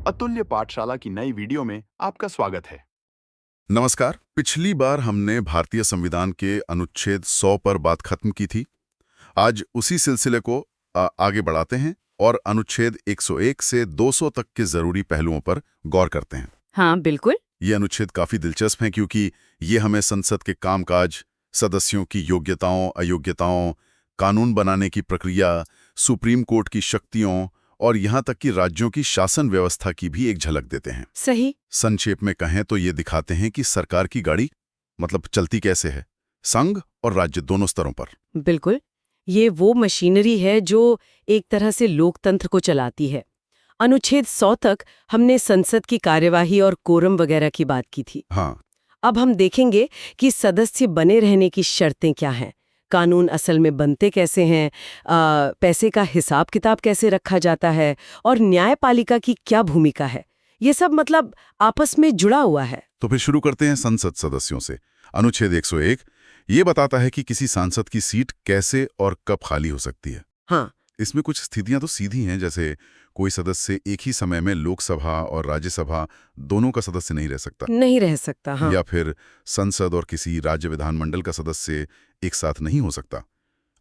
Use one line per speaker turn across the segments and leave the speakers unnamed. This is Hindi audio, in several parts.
अतुल्य पाठशाला की नई वीडियो में आपका स्वागत है।
नमस्कार। पिछली बार हमने भारतीय संविधान के अनुच्छेद 100 पर बात खत्म की थी। आज उसी सिलसिले को आगे बढ़ाते हैं और अनुच्छेद 101 से 200 तक के जरूरी पहलुओं पर गौर करते हैं।
हाँ, बिल्कुल।
ये अनुच्छेद काफी दिलचस्प हैं क्योंकि ये हमें संसद के कामकाज, सदस्यों की योग्यताओं, अयोग्यताओं, कानून बनाने की प्रक्रिया, सुप्रीम कोर्ट की शक्तियों और यहाँ तक कि राज्यों की शासन व्यवस्था की भी एक झलक देते हैं।
सही।
संक्षेप में कहें तो ये दिखाते हैं कि सरकार की गाड़ी मतलब चलती कैसे है, संघ और राज्य दोनों स्तरों पर।
बिल्कुल। ये वो मशीनरी है जो एक तरह से लोकतंत्र को चलाती है। अनुच्छेद 100 तक हमने संसद की कार्यवाही और कोरम वगैरह की बात की थी।
हाँ,
अब हम देखेंगे कि सदस्य बने रहने की शर्तें क्या हैं, कानून असल में बनते कैसे हैं, पैसे का हिसाब किताब कैसे रखा जाता है और न्यायपालिका की क्या भूमिका है। ये सब मतलब आपस में जुड़ा हुआ है।
तो फिर शुरू करते हैं संसद सदस्यों से। अनुच्छेद 101 ये बताता है कि किसी सांसद की सीट कैसे और कब खाली हो सकती है।
हाँ।
इसमें कुछ स्थितियां तो सीधी हैं, जैसे कोई सदस्य एक ही समय में लोकसभा और राज्यसभा दोनों का सदस्य नहीं रह सकता।
नहीं रह सकता। हाँ।
या फिर संसद और किसी राज्य विधानमंडल का सदस्य एक साथ नहीं हो सकता।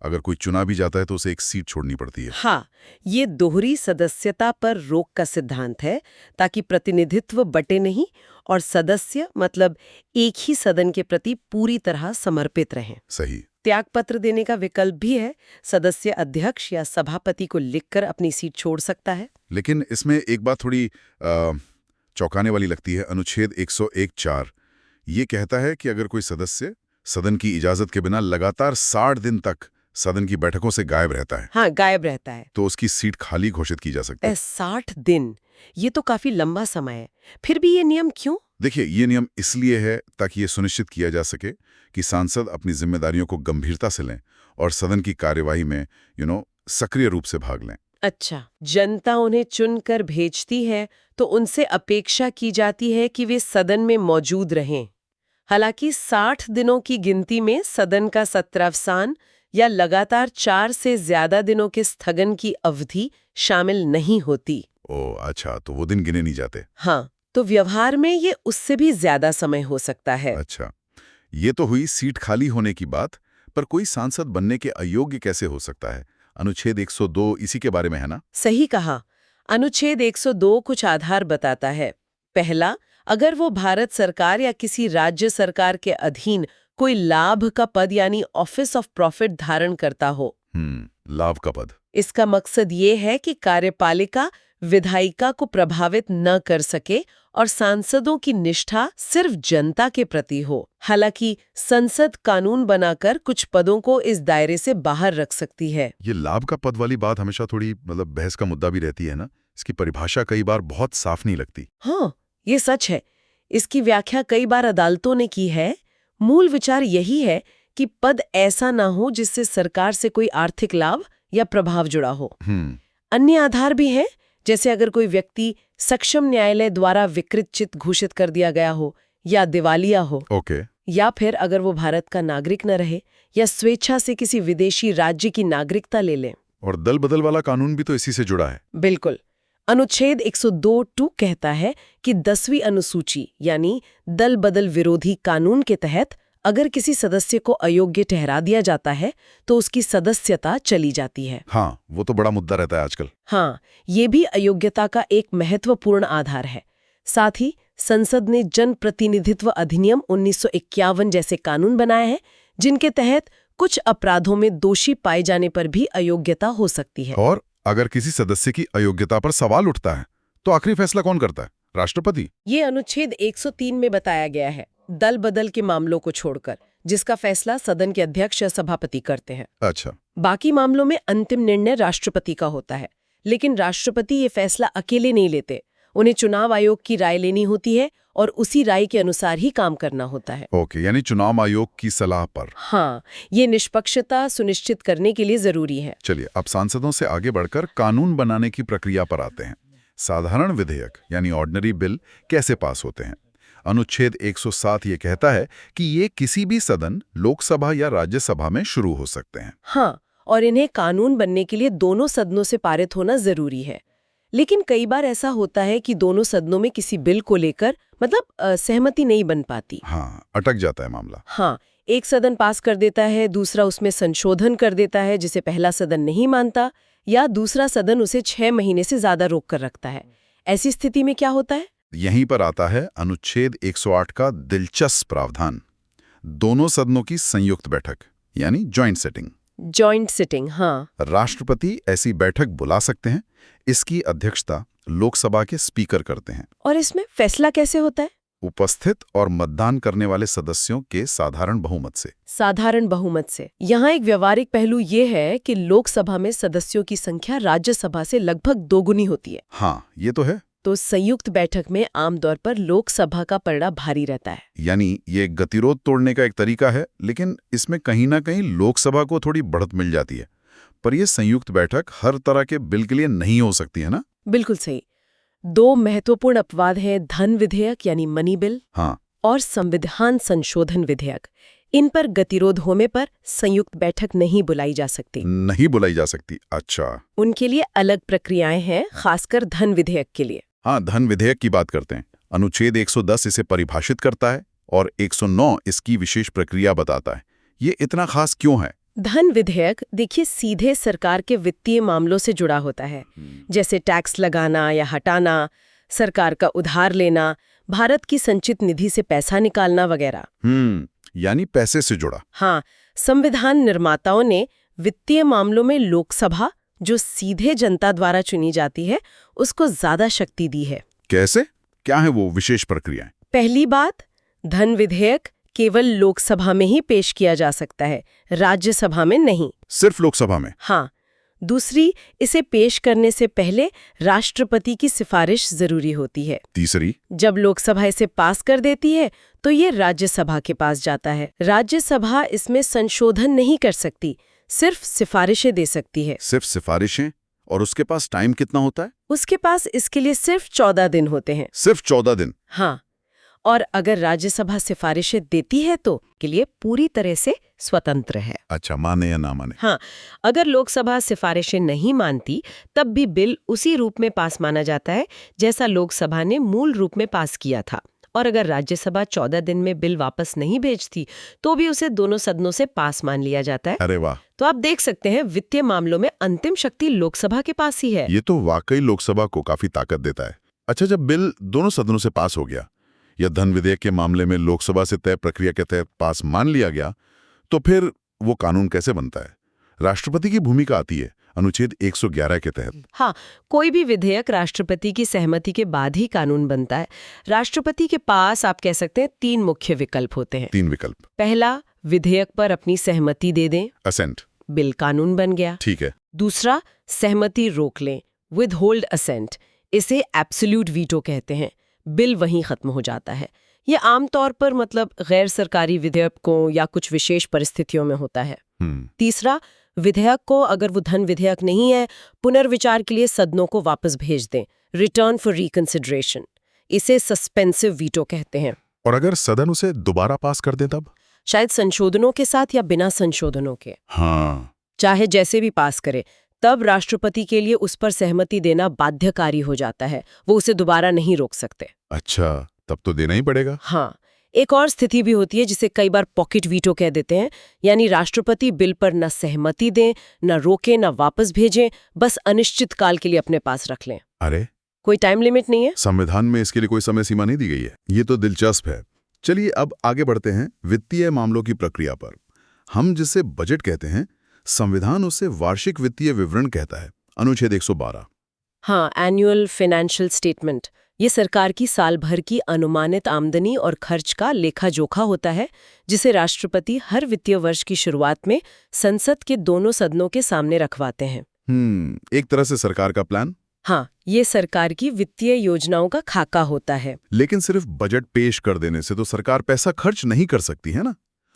अगर कोई चुना भी जाता है तो उसे एक सीट छोड़नी पड़ती है।
हाँ, ये दोहरी सदस्यता पर रोक का सिद्धांत है ताकि प्रतिनिधित्व बटे नहीं और सदस्य मतलब एक ही सदन के प्रति पूरी तरह समर्पित रहें।
सही।
त्यागपत्र देने का विकल्प भी है। सदस्य अध्यक्ष या सभापति को लिखकर अपनी सीट छोड़ सकता है।
लेकिन इसमें एक बात थोड़ी चौंकाने वाली लगती है। अनुच्छेद 101(4) ये कहता है कि अगर कोई सदस्य सदन की इजाजत के बिना लगातार 60 दिन तक सदन की बैठकों से गायब रहता है,
हाँ, गायब रहता है,
तो उसकी सीट खाली घोषित की जा सकती है।
60 दिन, ये तो काफी लंबा समय है। फिर भी ये नियम क्यों?
देखिए, ये नियम इसलिए है ताकि ये सुनिश्चित किया जा सके कि सांसद अपनी जिम्मेदारियों को गंभीरता से लें और सदन की कार्यवाही में सक्रिय रूप से भाग लें।
अच्छा, जनता उन्हें चुनकर भेजती है तो उनसे अपेक्षा की जाती है कि वे सदन में मौजूद रहें। हालांकि 60 दिनों की गिनती में सदन का सत्रावसान या लगातार 4 से ज्यादा दिनों के स्थगन की अवधि शामिल नहीं होती।
ओह अच्छा, तो वो दिन गिने नहीं जाते।
हाँ, तो व्यवहार में ये उससे भी ज्यादा समय हो सकता है।
अच्छा, ये तो हुई सीट खाली होने की बात, पर कोई सांसद बनने के अयोग्य कैसे हो सकता है? अनुच्छेद 102 इसी के बारे में है ना?
सही कहा। अनुच्छेद 102 कुछ आधार बताता है। पहला, अगर वो भारत सरकार या किसी राज्य सरकार के अधीन कोई लाभ का पद यानी ऑफिस ऑफ प्रॉफिट धारण करता हो।
लाभ का पद।
इसका मकसद ये है कि कार्यपालिका विधायिका को प्रभावित न कर सके और सांसदों की निष्ठा सिर्फ जनता के प्रति हो। हालांकि संसद कानून बनाकर कुछ पदों को इस दायरे से बाहर रख सकती है।
ये लाभ का पद वाली बात हमेशा थोड़ी बहस का मुद्दा भी रहती है ना? इसकी परिभाषा कई बार बहुत साफ नहीं लगती।
हाँ, ये सच है। इसकी व्याख्या कई बार अदालतों ने की है। मूल विचार यही है कि पद ऐसा ना हो जिससे सरकार से कोई आर्थिक लाभ या प्रभाव जुड़ा हो। अन्य आधार भी हैं, जैसे अगर कोई व्यक्ति सक्षम न्यायालय द्वारा विकृत चित घोषित कर दिया गया हो या दिवालिया हो।
ओके।
या फिर अगर वो भारत का नागरिक न रहे या स्वेच्छा से किसी विदेशी राज्य की नागरिकता ले लें।
और दल बदल वाला कानून भी तो इसी से जुड़ा है।
बिल्कुल। अनुच्छेद 102(2) कहता है कि 10वीं अनुसूची यानी दल बदल विरोधी कानून के तहत अगर किसी सदस्य को अयोग्य ठहरा दिया जाता है तो उसकी सदस्यता चली जाती है।
हाँ, वो तो बड़ा मुद्दा रहता है आजकल।
हाँ, ये भी अयोग्यता का एक महत्वपूर्ण आधार है। साथ ही संसद ने जन प्रतिनिधित्व अधिनियम 1951 जैसे कानून बनाए हैं, जिनके तहत कुछ अपराधों में दोषी पाए जाने पर भी अयोग्यता हो सकती है।
और अगर किसी सदस्य की अयोग्यता पर सवाल उठता है तो आखिरी फैसला कौन करता है? राष्ट्रपति।
ये अनुच्छेद 103 में बताया गया है, दल बदल के मामलों को छोड़कर, जिसका फैसला सदन के अध्यक्ष या सभापति करते हैं।
अच्छा।
बाकी मामलों में अंतिम निर्णय राष्ट्रपति का होता है, लेकिन राष्ट्रपति ये फैसला अकेले नहीं लेते। उन्हें चुनाव आयोग की राय लेनी होती है और उसी राय के अनुसार ही काम करना होता है।
ओके, यानी चुनाव आयोग की सलाह पर।
हाँ, ये निष्पक्षता सुनिश्चित करने के लिए जरूरी है।
चलिए, अब सांसदों से आगे बढ़कर कानून बनाने की प्रक्रिया पर आते हैं। साधारण विधेयक यानी ऑर्डिनरी बिल कैसे पास होते हैं? अनुच्छेद 107 ये कहता है कि ये किसी भी सदन, लोकसभा या राज्यसभा में शुरू हो सकते हैं।
हाँ, और इन्हें कानून बनने के लिए दोनों सदनों से पारित होना जरूरी है। लेकिन कई बार ऐसा होता है कि दोनों सदनों में किसी बिल को लेकर सहमति नहीं बन पाती।
हाँ, अटक जाता है मामला।
हाँ, एक सदन पास कर देता है, दूसरा उसमें संशोधन कर देता है जिसे पहला सदन नहीं मानता, या दूसरा सदन उसे 6 महीने से ज्यादा रोक कर रखता है। ऐसी स्थिति में क्या होता है?
यहीं पर आता है अनुच्छेद 108 का दिलचस्प प्रावधान, दोनों सदनों की संयुक्त बैठक यानी जॉइंट सिटिंग।
जॉइंट सिटिंग, हाँ।
राष्ट्रपति ऐसी बैठक बुला सकते हैं। इसकी अध्यक्षता लोकसभा के स्पीकर करते हैं।
और इसमें फैसला कैसे होता है?
उपस्थित और मतदान करने वाले सदस्यों के साधारण बहुमत से।
साधारण बहुमत से। यहाँ एक व्यवहारिक पहलू ये है कि लोकसभा में सदस्यों की संख्या राज्यसभा से लगभग दोगुनी होती है।
हाँ, ये तो है।
तो संयुक्त बैठक में आमतौर पर लोकसभा का पलड़ा भारी रहता है।
यानी ये गतिरोध तोड़ने का एक तरीका है, लेकिन इसमें कहीं ना कहीं लोकसभा को थोड़ी बढ़त मिल जाती है। पर यह संयुक्त बैठक हर तरह के बिल के लिए नहीं हो सकती है ना?
बिल्कुल सही। 2 महत्वपूर्ण अपवाद हैं, धन विधेयक यानी मनी बिल,
हाँ,
और संविधान संशोधन विधेयक। इन पर गतिरोध होने पर संयुक्त बैठक नहीं बुलाई जा सकती।
नहीं बुलाई जा सकती। अच्छा,
उनके लिए अलग प्रक्रियाएं हैं, खासकर धन विधेयक के लिए।
हाँ, धन विधेयक की बात करते हैं। अनुच्छेद 110 इसे परिभाषित करता है और 109 इसकी विशेष प्रक्रिया बताता है। ये इतना खास क्यों है?
धन विधेयक देखिए सीधे सरकार के वित्तीय मामलों से जुड़ा होता है, जैसे टैक्स लगाना या हटाना, सरकार का उधार लेना, भारत की संचित निधि से पैसा निकालना वगैरह।
यानी पैसे से जुड़ा।
हाँ, संविधान निर्माताओं ने वित्तीय मामलों में लोकसभा, जो सीधे जनता द्वारा चुनी जाती है, उसको ज्यादा शक्ति दी है।
कैसे? क्या है वो विशेष प्रक्रियाएं?
पहली बात, धन विधेयक केवल लोकसभा में ही पेश किया जा सकता है, राज्यसभा में नहीं।
सिर्फ लोकसभा में?
हाँ। दूसरी, इसे पेश करने से पहले राष्ट्रपति की सिफारिश जरूरी होती है।
तीसरी,
जब लोकसभा इसे पास कर देती है तो ये राज्यसभा के पास जाता है। राज्यसभा इसमें संशोधन नहीं कर सकती, सिर्फ सिफारिशें दे सकती है।
सिर्फ सिफारिशें? और उसके पास टाइम कितना होता है?
उसके पास इसके लिए सिर्फ 14 दिन होते हैं।
सिर्फ 14 दिन?
हाँ, और अगर राज्यसभा सिफारिशें देती है तो के लिए पूरी तरह से स्वतंत्र है।
अच्छा, माने या ना माने?
हाँ, अगर लोकसभा सिफारिशें नहीं मानती तब भी बिल उसी रूप में पास माना जाता है जैसा लोकसभा ने मूल रूप में पास किया था। और अगर राज्यसभा 14 दिन में बिल वापस नहीं भेजती तो भी उसे दोनों सदनों से पास मान लिया जाता है।
अरे वाह!
तो आप देख सकते हैं वित्तीय मामलों में अंतिम शक्ति लोकसभा के पास ही है।
ये तो वाकई लोकसभा को काफी ताकत देता है। अच्छा, जब बिल दोनों सदनों से पास हो गया या धन विधेयक के मामले में लोकसभा से तय प्रक्रिया के तहत पास मान लिया गया, तो फिर वो कानून कैसे बनता है? राष्ट्रपति की भूमिका आती है अनुच्छेद 111 के तहत।
हाँ, कोई भी विधेयक राष्ट्रपति की सहमति के बाद ही कानून बनता है। राष्ट्रपति के पास आप कह सकते हैं 3 मुख्य विकल्प होते हैं।
3 विकल्प?
पहला, विधेयक पर अपनी सहमति दे दें,
असेंट,
बिल कानून बन गया।
ठीक है।
दूसरा, सहमति रोक लें, विद होल्ड असेंट, इसे एब्सोल्यूट वीटो कहते हैं, बिल वहीं खत्म हो जाता है। ये आमतौर पर गैर सरकारी विधेयकों या कुछ विशेष परिस्थितियों में होता है। तीसरा, विधेयक को, अगर वो धन विधेयक नहीं है, पुनर्विचार के लिए सदनों को वापस भेज दें, रिटर्न फॉर रिकंसिडरेशन, इसे सस्पेंसिव वीटो कहते हैं।
और अगर सदन उसे दोबारा पास कर दे तब?
शायद संशोधनों के साथ या बिना संशोधनों के।
हाँ,
चाहे जैसे भी पास करे, तब राष्ट्रपति के लिए उस पर सहमति देना बाध्यकारी हो जाता है, वो उसे दोबारा नहीं रोक सकते।
अच्छा, तब तो देना ही पड़ेगा।
हाँ, एक और स्थिति भी होती है जिसे कई बार पॉकेट वीटो कह देते हैं, यानी राष्ट्रपति बिल पर न सहमति दें, न रोके, न वापस भेजें, बस अनिश्चित काल के लिए अपने पास रख लें।
अरे,
कोई टाइम लिमिट नहीं है।
संविधान में इसके लिए कोई समय सीमा नहीं दी गई है। ये तो दिलचस्प है। चलिए अब आगे बढ़ते हैं वित्तीय मामलों की प्रक्रिया पर। हम जिसे बजट कहते हैं, संविधान उसे वार्षिक वित्तीय विवरण कहता है, अनुच्छेद 112।
हाँ, एनुअल फाइनेंशियल स्टेटमेंट। ये सरकार की साल भर की अनुमानित आमदनी और खर्च का लेखा जोखा होता है, जिसे राष्ट्रपति हर वित्तीय वर्ष की शुरुआत में संसद के दोनों सदनों के सामने रखवाते हैं।
एक तरह से सरकार का प्लान।
हाँ, ये सरकार की वित्तीय योजनाओं का खाका होता है।
लेकिन सिर्फ बजट पेश कर देने से तो सरकार पैसा खर्च नहीं कर सकती है ना?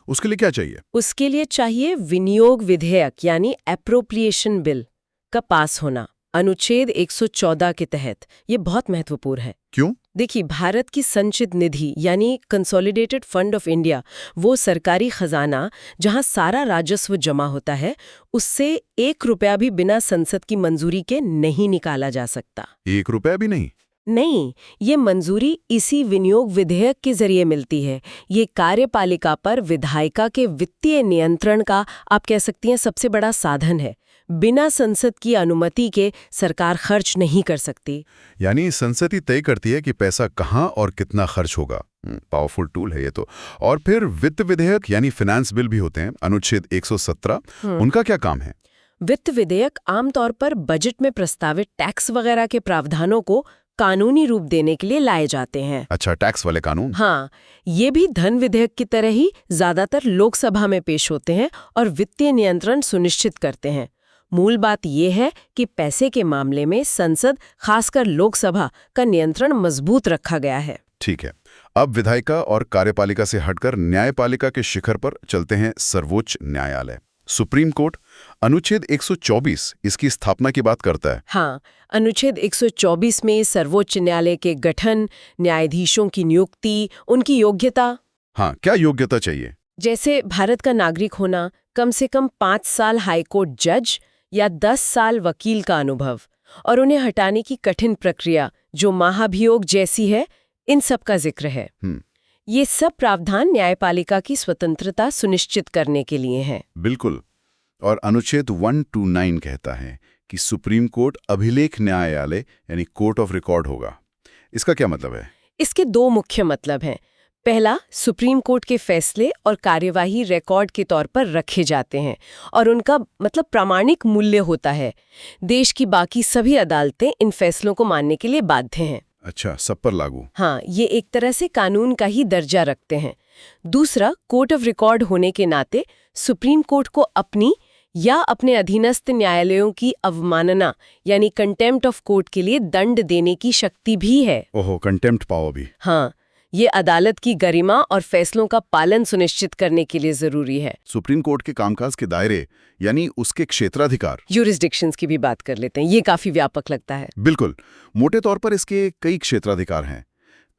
उसके लिए क्या चाहिए?
उसके लिए चाहिए विनियोग विधेयक यानी एप्रोप्रिएशन बिल का पास होना। अनुच्छेद 114 के तहत। ये बहुत महत्वपूर्ण है।
क्यों?
देखिए, भारत की संचित निधि यानी कंसोलिडेटेड फंड ऑफ इंडिया, वो सरकारी खजाना जहां सारा राजस्व जमा होता है, उससे 1 रुपया भी बिना संसद की मंजूरी के नहीं निकाला जा सकता।
1 रुपया भी नहीं?
नहीं, ये मंजूरी इसी विनियोग विधेयक के जरिए मिलती है। ये कार्यपालिका पर विधायिका के वित्तीय नियंत्रण का, आप कह सकती हैं, सबसे बड़ा साधन है। बिना संसद की अनुमति के सरकार खर्च नहीं कर सकती।
यानी संसद ही तय करती है कि पैसा कहाँ और कितना खर्च होगा। पावरफुल टूल है ये तो। और फिर वित्त विधेयक यानी फाइनेंस बिल भी होते हैं, अनुच्छेद 117, उनका क्या काम है?
वित्त विधेयक आमतौर पर बजट में प्रस्तावित टैक्स वगैरह के प्रावधानों को कानूनी रूप देने के लिए लाए जाते हैं।
अच्छा, टैक्स वाले कानून।
हाँ, ये भी धन विधेयक की तरह ही ज्यादातर लोकसभा में पेश होते हैं और वित्तीय नियंत्रण सुनिश्चित करते हैं। मूल बात यह है कि पैसे के मामले में संसद, खासकर लोकसभा, का नियंत्रण मजबूत रखा गया है।
ठीक है। अब विधायिका और कार्यपालिका से हटकर न्यायपालिका के शिखर पर चलते हैं, सर्वोच्च न्यायालय, सुप्रीम कोर्ट। अनुच्छेद 124 इसकी स्थापना की बात करता है।
हाँ, अनुच्छेद 124 में सर्वोच्च न्यायालय के गठन, न्यायाधीशों की नियुक्ति, उनकी योग्यता।
हाँ, क्या योग्यता चाहिए?
जैसे भारत का नागरिक होना, कम से कम 5 साल हाईकोर्ट जज या 10 साल वकील का अनुभव, और उन्हें हटाने की कठिन प्रक्रिया जो महाभियोग जैसी है, इन सब का जिक्र है। ये सब प्रावधान न्यायपालिका की स्वतंत्रता सुनिश्चित करने के लिए हैं।
बिल्कुल। और अनुच्छेद 129 कहता है कि सुप्रीम कोर्ट अभिलेख न्यायालय यानी कोर्ट ऑफ रिकॉर्ड होगा। इसका क्या मतलब है?
इसके 2 मुख्य मतलब हैं। पहला, सुप्रीम कोर्ट के फैसले और कार्यवाही रिकॉर्ड के तौर पर रखे जाते हैं और उनका मतलब प्रामाणिक मूल्य होता है। देश की बाकी सभी अदालतें इन फैसलों को मानने के लिए बाध्य हैं।
अच्छा, सब पर लागू।
हाँ, ये एक तरह से कानून का ही दर्जा रखते हैं। दूसरा, कोर्ट ऑफ रिकॉर्ड होने के नाते सुप्रीम कोर्ट को अपनी या अपने अधीनस्थ न्यायालयों की अवमानना यानी कंटेम्प्ट ऑफ कोर्ट के लिए दंड देने की शक्ति भी है।
ओहो, कंटेम्प्ट पावर भी।
हाँ, ये अदालत की गरिमा और फैसलों का पालन सुनिश्चित करने के लिए जरूरी है।
सुप्रीम कोर्ट के कामकाज के दायरे यानी उसके क्षेत्राधिकार,
यूरिसडिक्शंस की भी बात कर लेते हैं। ये काफी व्यापक लगता है।
बिल्कुल। मोटे तौर पर इसके कई क्षेत्राधिकार हैं।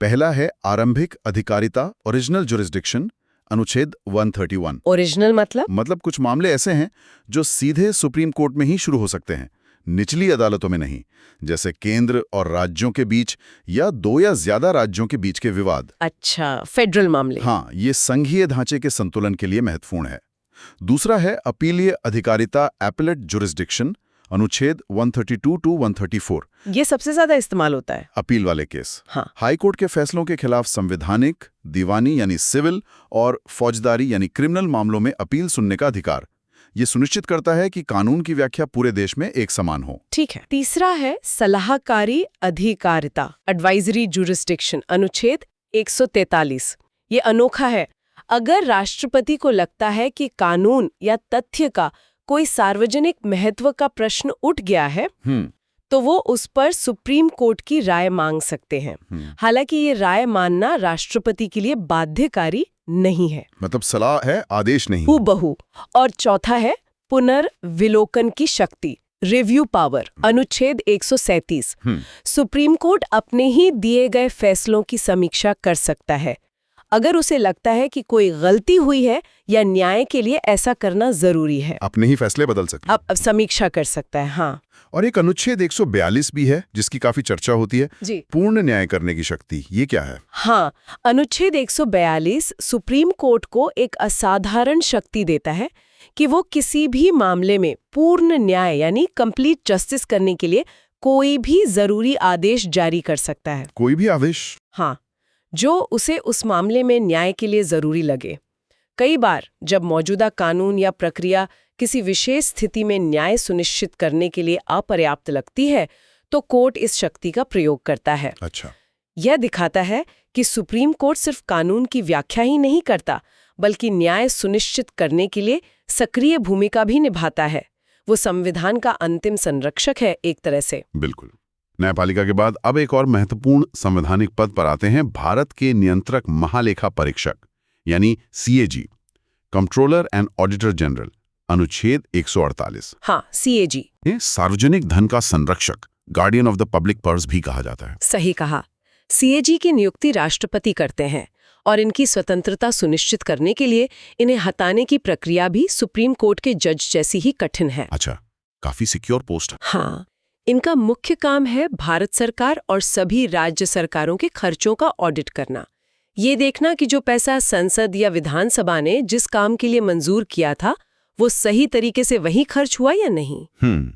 पहला है आरंभिक अधिकारिता, ओरिजिनल जुरिस्डिक्शन, अनुच्छेद 131।
ओरिजिनल मतलब
कुछ मामले ऐसे हैं जो सीधे सुप्रीम कोर्ट में ही शुरू हो सकते हैं, निचली अदालतों में नहीं, जैसे केंद्र और राज्यों के बीच या 2 या ज्यादा राज्यों के बीच के विवाद।
अच्छा, फेडरल मामले।
हाँ, ये संघीय ढांचे के संतुलन के लिए महत्वपूर्ण है। दूसरा है अपीलीय अधिकारिता, एपेलेट जुरिस्डिक्शन, अनुच्छेद 132 टू 134।
ये सबसे ज्यादा इस्तेमाल होता है।
अपील वाले केस।
हाँ।
हाई कोर्ट के फैसलों के खिलाफ संवैधानिक, दीवानी यानी सिविल और फौजदारी यानी क्रिमिनल मामलों में अपील सुनने का अधिकार। ये सुनिश्चित करता है कि कानून की व्याख्या पूरे देश में एक समान हो।
ठीक है। तीसरा है सलाहकारी अधिकारिता, एडवाइजरी जुरिस्डिक्शन, अनुच्छेद 143। ये अनोखा है। अगर राष्ट्रपति को लगता है कि कानून या तथ्य का कोई सार्वजनिक महत्व का प्रश्न उठ गया है, तो वो उस पर सुप्रीम कोर्ट की राय मांग सकते हैं। हालांकि ये राय मानना राष्ट्रपति के लिए बाध्यकारी नहीं है।
मतलब सलाह है, आदेश नहीं।
हूबहू। और चौथा है पुनर्विलोकन की शक्ति, रिव्यू पावर, अनुच्छेद 137। सुप्रीम कोर्ट अपने ही दिए गए फैसलों की समीक्षा कर सकता है अगर उसे लगता है कि कोई गलती हुई है या न्याय के लिए ऐसा करना जरूरी है।
अपने ही फैसले बदल सकते।
अब समीक्षा कर सकता है। हाँ।
और एक अनुच्छेद 142 भी है जिसकी काफी चर्चा होती है
जी।
पूर्ण न्याय करने की शक्ति। ये क्या है?
हाँ, अनुच्छेद 142 सुप्रीम कोर्ट को एक असाधारण शक्ति देता है कि वो किसी भी मामले में पूर्ण न्याय यानी कंप्लीट जस्टिस करने के लिए कोई भी जरूरी आदेश जारी कर सकता है।
कोई भी आदेश?
हाँ, जो उसे उस मामले में न्याय के लिए जरूरी लगे। कई बार जब मौजूदा कानून या प्रक्रिया किसी विशेष स्थिति में न्याय सुनिश्चित करने के लिए अपर्याप्त लगती है, तो कोर्ट इस शक्ति का प्रयोग करता है।
अच्छा।
यह दिखाता है कि सुप्रीम कोर्ट सिर्फ कानून की व्याख्या ही नहीं करता, बल्कि न्याय सुनिश्चित करने के लिए सक्रिय भूमिका भी निभाता है। वो संविधान का अंतिम संरक्षक है एक तरह से।
बिल्कुल। न्यायपालिका के बाद अब एक और महत्वपूर्ण संवैधानिक पद पर आते हैं, भारत के नियंत्रक महालेखा परीक्षक यानी CAG, controller and auditor general, अनुच्छेद 148।
हाँ, CAG।
ये सार्वजनिक धन का संरक्षक, guardian of the public purse भी कहा जाता है।
सही कहा। CAG की नियुक्ति राष्ट्रपति करते हैं और इनकी स्वतंत्रता सुनिश्चित करने के लिए इन्हें हटाने की प्रक्रिया भी सुप्रीम कोर्ट के जज जैसी ही कठिन है।
अच्छा, काफी सिक्योर पोस्ट है।
हाँ, इनका मुख्य काम है भारत सरकार और सभी राज्य सरकारों के खर्चों का ऑडिट करना। ये देखना कि जो पैसा संसद या विधानसभा ने जिस काम के लिए मंजूर किया था वो सही तरीके से वहीं खर्च हुआ या नहीं,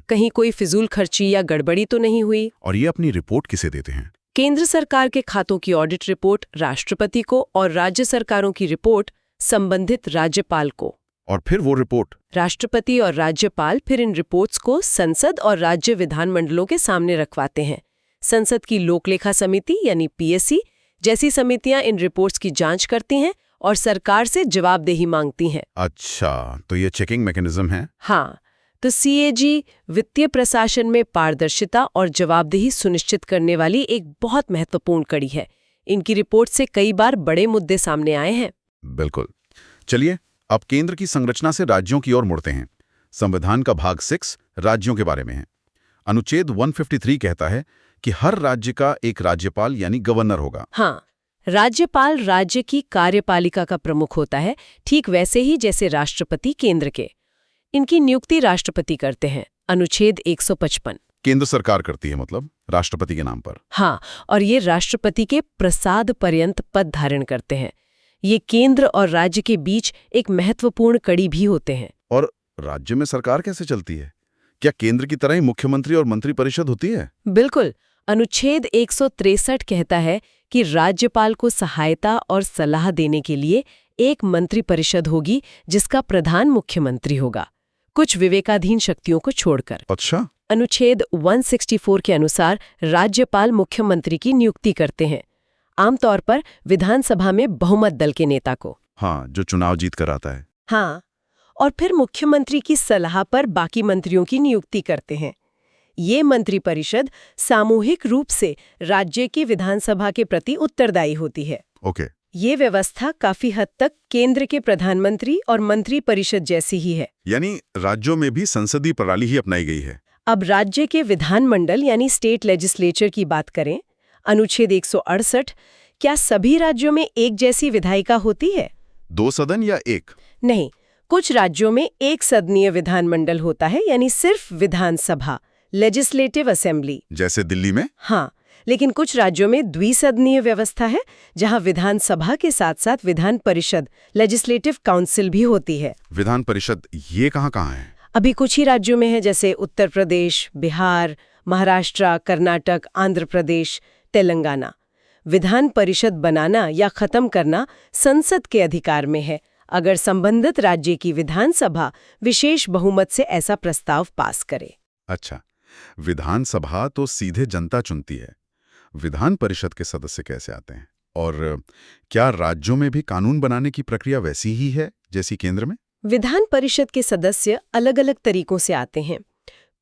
कहीं कोई फिजूल खर्ची या गड़बड़ी तो नहीं हुई।
और ये अपनी रिपोर्ट किसे देते हैं?
केंद्र सरकार के खातों की ऑडिट रिपोर्ट राष्ट्रपति को और राज्य सरकारों की रिपोर्ट संबंधित राज्यपाल को।
और फिर वो रिपोर्ट
राष्ट्रपति और राज्यपाल फिर इन रिपोर्ट्स को संसद और राज्य विधानमंडलों के सामने रखवाते हैं। संसद की लोकलेखा समिति यानी PSC जैसी समितियां इन रिपोर्ट्स की जांच करती हैं और सरकार से जवाबदेही मांगती हैं।
अच्छा, तो ये चेकिंग मैकेनिज्म है।
हाँ, तो CAG वित्तीय प्रशासन में पारदर्शिता और जवाबदेही सुनिश्चित करने वाली एक बहुत महत्वपूर्ण कड़ी है। इनकी रिपोर्ट से कई बार बड़े मुद्दे सामने आए हैं।
बिल्कुल। चलिए, अब केंद्र की संरचना से राज्यों की ओर मुड़ते हैं। संविधान का भाग 6 राज्यों के बारे में है। अनुच्छेद 153 कहता है कि हर राज्य का एक राज्यपाल यानी गवर्नर होगा।
हाँ, राज्यपाल राज्य की कार्यपालिका का प्रमुख होता है, ठीक वैसे ही जैसे राष्ट्रपति केंद्र के। इनकी नियुक्ति राष्ट्रपति करते हैं, अनुच्छेद 155।
केंद्र सरकार करती है, मतलब राष्ट्रपति के नाम पर।
हाँ, और ये राष्ट्रपति के प्रसाद पर्यंत पद धारण करते हैं। ये केंद्र और राज्य के बीच एक महत्वपूर्ण कड़ी भी होते हैं।
और राज्य में सरकार कैसे चलती है? क्या केंद्र की तरह ही मुख्यमंत्री और मंत्रिपरिषद होती है?
बिल्कुल। अनुच्छेद 163 कहता है कि राज्यपाल को सहायता और सलाह देने के लिए एक मंत्रिपरिषद होगी जिसका प्रधान मुख्यमंत्री होगा, कुछ विवेकाधीन शक्तियों को छोड़कर।
अच्छा।
अनुच्छेद 164 के अनुसार राज्यपाल मुख्यमंत्री की नियुक्ति करते हैं, आमतौर पर विधानसभा में बहुमत दल के नेता को।
हाँ, जो चुनाव जीत कर आता है।
हाँ, और फिर मुख्यमंत्री की सलाह पर बाकी मंत्रियों की नियुक्ति करते हैं। ये मंत्रिपरिषद सामूहिक रूप से राज्य की विधानसभा के प्रति उत्तरदायी होती है।
ओके।
ये व्यवस्था काफी हद तक केंद्र के प्रधानमंत्री और मंत्रिपरिषद जैसी ही है।
यानी राज्यों में भी संसदीय प्रणाली ही अपनाई गई है।
अब राज्य के विधानमंडल यानी स्टेट लेजिस्लेचर की बात करें, अनुच्छेद 168, क्या सभी राज्यों में एक जैसी विधायिका होती है?
2 सदन या 1?
नहीं, कुछ राज्यों में एक सदनीय विधानमंडल होता है, यानी सिर्फ विधानसभा, लेजिस्लेटिव असेंबली।
जैसे दिल्ली में?
हाँ, लेकिन कुछ राज्यों में द्विसदनीय व्यवस्था है, जहां विधानसभा के साथ साथ विधान परिषद, लेजिस्लेटिव काउंसिल भी होती है।
विधान परिषद ये कहाँ है?
अभी कुछ ही राज्यों में है, जैसे उत्तर प्रदेश, बिहार, महाराष्ट्र, कर्नाटक, आंध्र प्रदेश, तेलंगाना। विधान परिषद बनाना या खत्म करना संसद के अधिकार में है, अगर संबंधित राज्य की विधानसभा विशेष बहुमत से ऐसा प्रस्ताव पास करे।
अच्छा, विधानसभा तो सीधे जनता चुनती है। विधान परिषद के सदस्य कैसे आते हैं? और क्या राज्यों में भी कानून बनाने की प्रक्रिया वैसी ही है जैसी केंद्र में?
विधान परिषद के सदस्य अलग अलग तरीकों से आते हैं।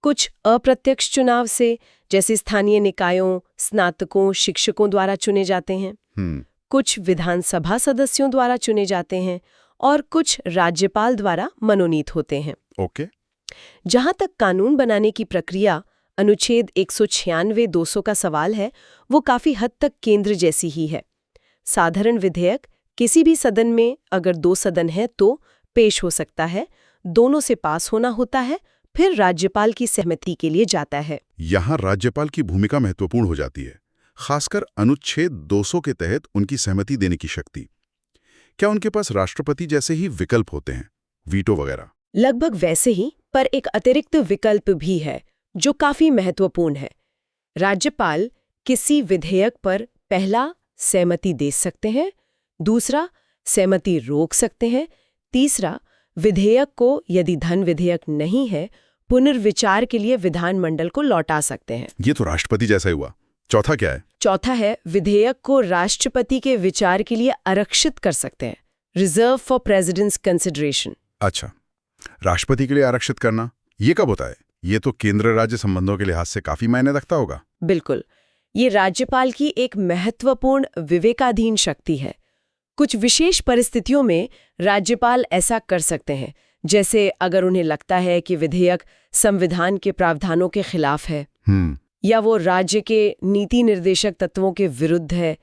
कुछ अप्रत्यक्ष चुनाव से, जैसे स्थानीय निकायों, स्नातकों, शिक्षकों द्वारा चुने जाते हैं। कुछ विधानसभा सदस्यों द्वारा चुने जाते हैं और कुछ राज्यपाल द्वारा मनोनीत होते हैं।
ओके।
जहां तक कानून बनाने की प्रक्रिया, अनुच्छेद 196-200 का सवाल है, वो काफी हद तक केंद्र जैसी ही है। साधारण विधेयक किसी भी सदन में, अगर 2 सदन है तो पेश हो सकता है, दोनों से पास होना होता है, फिर राज्यपाल की सहमति के लिए जाता है।
यहाँ राज्यपाल की भूमिका महत्वपूर्ण हो जाती है, खासकर अनुच्छेद 200 के तहत उनकी सहमति देने की शक्ति। क्या उनके पास राष्ट्रपति जैसे ही विकल्प होते हैं, वीटो वगैरह?
लगभग वैसे ही, पर एक अतिरिक्त विकल्प भी है जो काफी महत्वपूर्ण है। राज्यपाल किसी विधेयक पर पहला सहमति दे सकते हैं, दूसरा सहमति रोक सकते हैं, तीसरा विधेयक को, यदि धन विधेयक नहीं है, पुनर्विचार के लिए विधानमंडल को लौटा सकते हैं।
ये तो राष्ट्रपति जैसा ही हुआ। चौथा क्या है?
चौथा है, विधेयक को राष्ट्रपति के विचार के लिए आरक्षित कर सकते हैं, रिजर्व फॉर प्रेसिडेंट्स कंसिडरेशन।
अच्छा, राष्ट्रपति के लिए आरक्षित करना, ये कब होता है? ये तो केंद्र राज्य संबंधों के लिहाज से काफी मायने रखता होगा।
बिल्कुल, ये राज्यपाल की एक महत्वपूर्ण विवेकाधीन शक्ति है। कुछ विशेष परिस्थितियों में राज्यपाल ऐसा कर सकते हैं, जैसे अगर उन्हें लगता है कि विधेयक संविधान के प्रावधानों के खिलाफ है, या वो राज्य के नीति निर्देशक तत्वों के विरुद्ध है,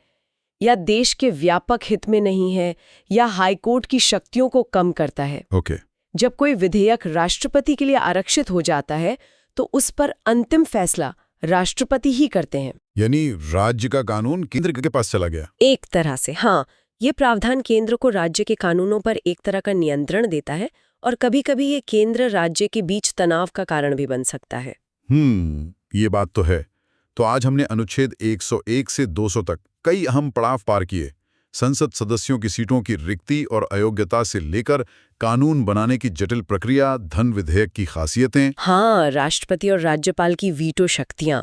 या देश के व्यापक हित में नहीं है, या हाईकोर्ट की शक्तियों को कम करता है।
ओके।
जब कोई विधेयक राष्ट्रपति के लिए आरक्षित हो जाता है तो उस पर अंतिम फैसला राष्ट्रपति ही करते हैं।
यानी राज्य का कानून केंद्र के पास चला गया।
एक तरह से हाँ, ये प्रावधान केंद्र को राज्य के कानूनों पर एक तरह का नियंत्रण देता है और कभी-कभी ये केंद्र राज्य के बीच तनाव का कारण भी बन सकता है।
ये बात तो है। तो आज हमने अनुच्छेद 101 से 200 तक कई अहम पड़ाव पार किए। संसद सदस्यों की सीटों की रिक्ति और अयोग्यता से लेकर कानून बनाने की जटिल प्रक्रिया, धन विधेयक की खासियतें,
हाँ, राष्ट्रपति और राज्यपाल की वीटो शक्तियां,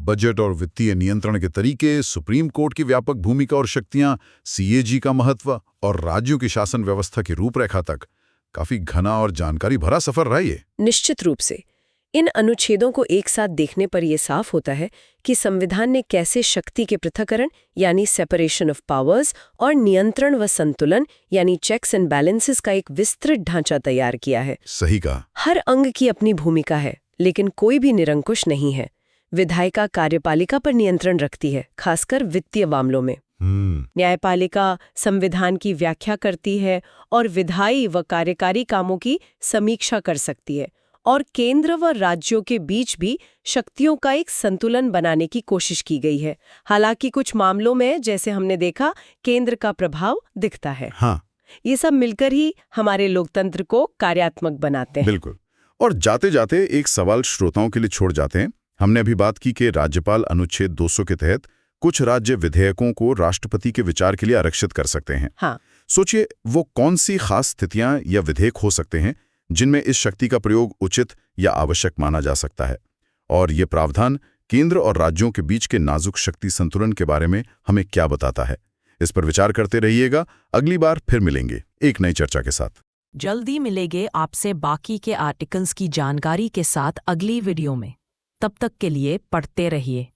बजट और वित्तीय नियंत्रण के तरीके, सुप्रीम कोर्ट की व्यापक भूमिका और शक्तियां, सीएजी का महत्व और राज्यों की शासन व्यवस्था की रूपरेखा तक काफी घना और जानकारी भरा सफर रहा ये।
निश्चित रूप से इन अनुच्छेदों को एक साथ देखने पर यह साफ होता है कि संविधान ने कैसे शक्ति के पृथक्करण यानी सेपरेशन ऑफ पावर्स और नियंत्रण व संतुलन यानी चेक्स एंड बैलेंसेस का एक विस्तृत ढांचा तैयार किया है।
सही कहा।
हर अंग की अपनी भूमिका है, लेकिन कोई भी निरंकुश नहीं है। विधायिका कार्यपालिका पर नियंत्रण रखती है, खासकर वित्तीय मामलों में। न्यायपालिका संविधान की व्याख्या करती है और विधायी व कार्यकारी कामों की समीक्षा कर सकती है, और केंद्र व राज्यों के बीच भी शक्तियों का एक संतुलन बनाने की कोशिश की गई है। हालांकि कुछ मामलों में, जैसे हमने देखा, केंद्र का प्रभाव दिखता है।
हाँ,
ये सब मिलकर ही हमारे लोकतंत्र को कार्यात्मक बनाते हैं।
बिल्कुल। और जाते जाते एक सवाल श्रोताओं के लिए छोड़ जाते हैं। हमने अभी बात की कि राज्यपाल अनुच्छेद 200 के तहत कुछ राज्य विधेयकों को राष्ट्रपति के विचार के लिए आरक्षित कर सकते हैं।
हाँ।
सोचिए, वो कौन सी खास स्थितियां या विधेयक हो सकते हैं जिनमें इस शक्ति का प्रयोग उचित या आवश्यक माना जा सकता है। और ये प्रावधान केंद्र और राज्यों के बीच के नाजुक शक्ति संतुलन के बारे में हमें क्या बताता है। इस पर विचार करते रहिएगा। अगली बार फिर मिलेंगे एक नई चर्चा के साथ।
जल्दी मिलेंगे आपसे बाकी के आर्टिकल्स की जानकारी के साथ अगली वीडियो में। तब तक के लिए पढ़ते रहिए।